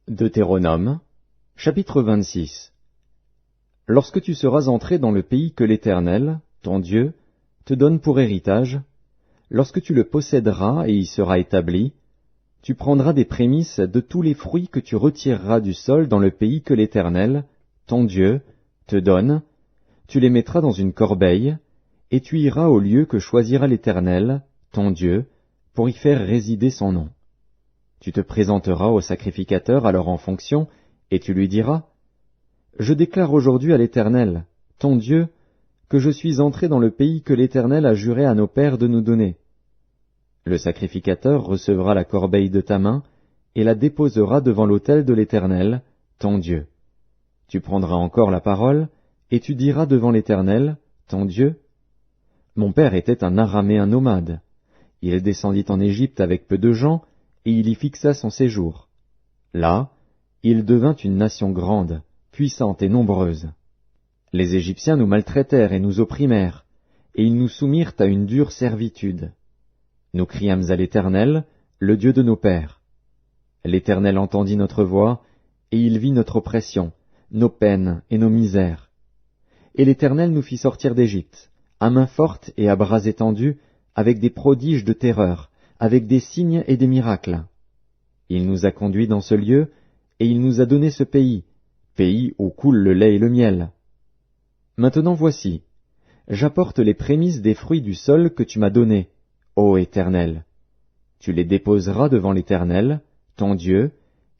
Deutéronome, chapitre 26. Lorsque tu seras entré dans le pays que l'Éternel, ton Dieu, te donne pour héritage, lorsque tu le posséderas et y seras établi, tu prendras des prémices de tous les fruits que tu retireras du sol dans le pays que l'Éternel, ton Dieu, te donne, tu les mettras dans une corbeille, et tu iras au lieu que choisira l'Éternel, ton Dieu, pour y faire résider son nom. Tu te présenteras au sacrificateur alors en fonction, et tu lui diras, « Je déclare aujourd'hui à l'Éternel, ton Dieu, que je suis entré dans le pays que l'Éternel a juré à nos pères de nous donner. » Le sacrificateur recevra la corbeille de ta main, et la déposera devant l'autel de l'Éternel, ton Dieu. Tu prendras encore la parole, et tu diras devant l'Éternel, ton Dieu, « Mon père était un Araméen nomade. Il descendit en Égypte avec peu de gens, et il y fixa son séjour. Là, il devint une nation grande, puissante et nombreuse. Les Égyptiens nous maltraitèrent et nous opprimèrent, et ils nous soumirent à une dure servitude. Nous criâmes à l'Éternel, le Dieu de nos pères. L'Éternel entendit notre voix, et il vit notre oppression, nos peines et nos misères. Et l'Éternel nous fit sortir d'Égypte, à main forte et à bras étendus, avec des prodiges de terreur, avec des signes et des miracles. Il nous a conduits dans ce lieu, et il nous a donné ce pays, pays où coule le lait et le miel. Maintenant voici, j'apporte les prémices des fruits du sol que tu m'as donnés, ô Éternel. Tu les déposeras devant l'Éternel, ton Dieu,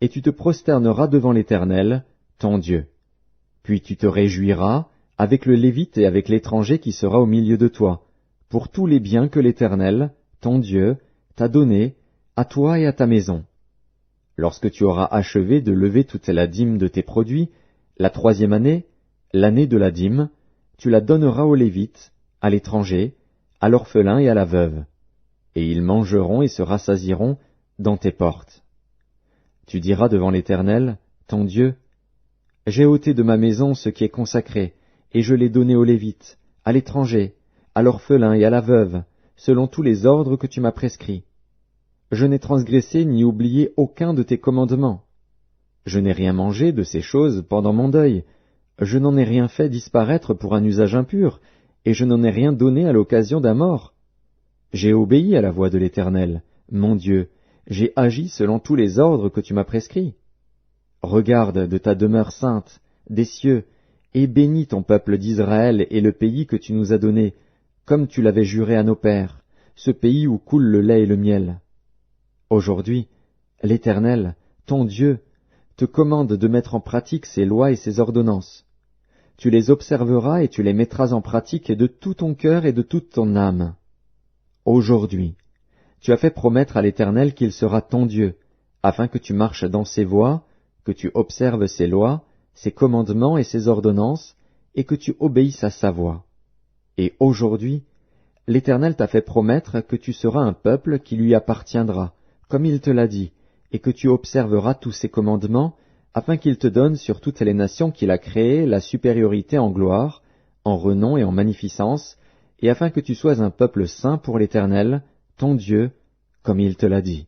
et tu te prosterneras devant l'Éternel, ton Dieu. Puis tu te réjouiras avec le Lévite et avec l'étranger qui sera au milieu de toi, pour tous les biens que l'Éternel, ton Dieu, t'a donné, à toi et à ta maison. Lorsque tu auras achevé de lever toute la dîme de tes produits, la 3e année, l'année de la dîme, tu la donneras aux Lévites, à l'étranger, à l'orphelin et à la veuve, et ils mangeront et se rassasieront dans tes portes. Tu diras devant l'Éternel, ton Dieu, j'ai ôté de ma maison ce qui est consacré, et je l'ai donné aux Lévites, à l'étranger, à l'orphelin et à la veuve, selon tous les ordres que tu m'as prescrits. Je n'ai transgressé ni oublié aucun de tes commandements. Je n'ai rien mangé de ces choses pendant mon deuil. Je n'en ai rien fait disparaître pour un usage impur, et je n'en ai rien donné à l'occasion d'un mort. J'ai obéi à la voix de l'Éternel, mon Dieu, j'ai agi selon tous les ordres que tu m'as prescrits. Regarde de ta demeure sainte, des cieux, et bénis ton peuple d'Israël et le pays que tu nous as donné, comme tu l'avais juré à nos pères, ce pays où coule le lait et le miel. Aujourd'hui, l'Éternel, ton Dieu, te commande de mettre en pratique ses lois et ses ordonnances. Tu les observeras et tu les mettras en pratique de tout ton cœur et de toute ton âme. Aujourd'hui, tu as fait promettre à l'Éternel qu'il sera ton Dieu, afin que tu marches dans ses voies, que tu observes ses lois, ses commandements et ses ordonnances, et que tu obéisses à sa voix. Et aujourd'hui, l'Éternel t'a fait promettre que tu seras un peuple qui lui appartiendra, comme il te l'a dit, et que tu observeras tous ses commandements, afin qu'il te donne sur toutes les nations qu'il a créées la supériorité en gloire, en renom et en magnificence, et afin que tu sois un peuple saint pour l'Éternel, ton Dieu, comme il te l'a dit.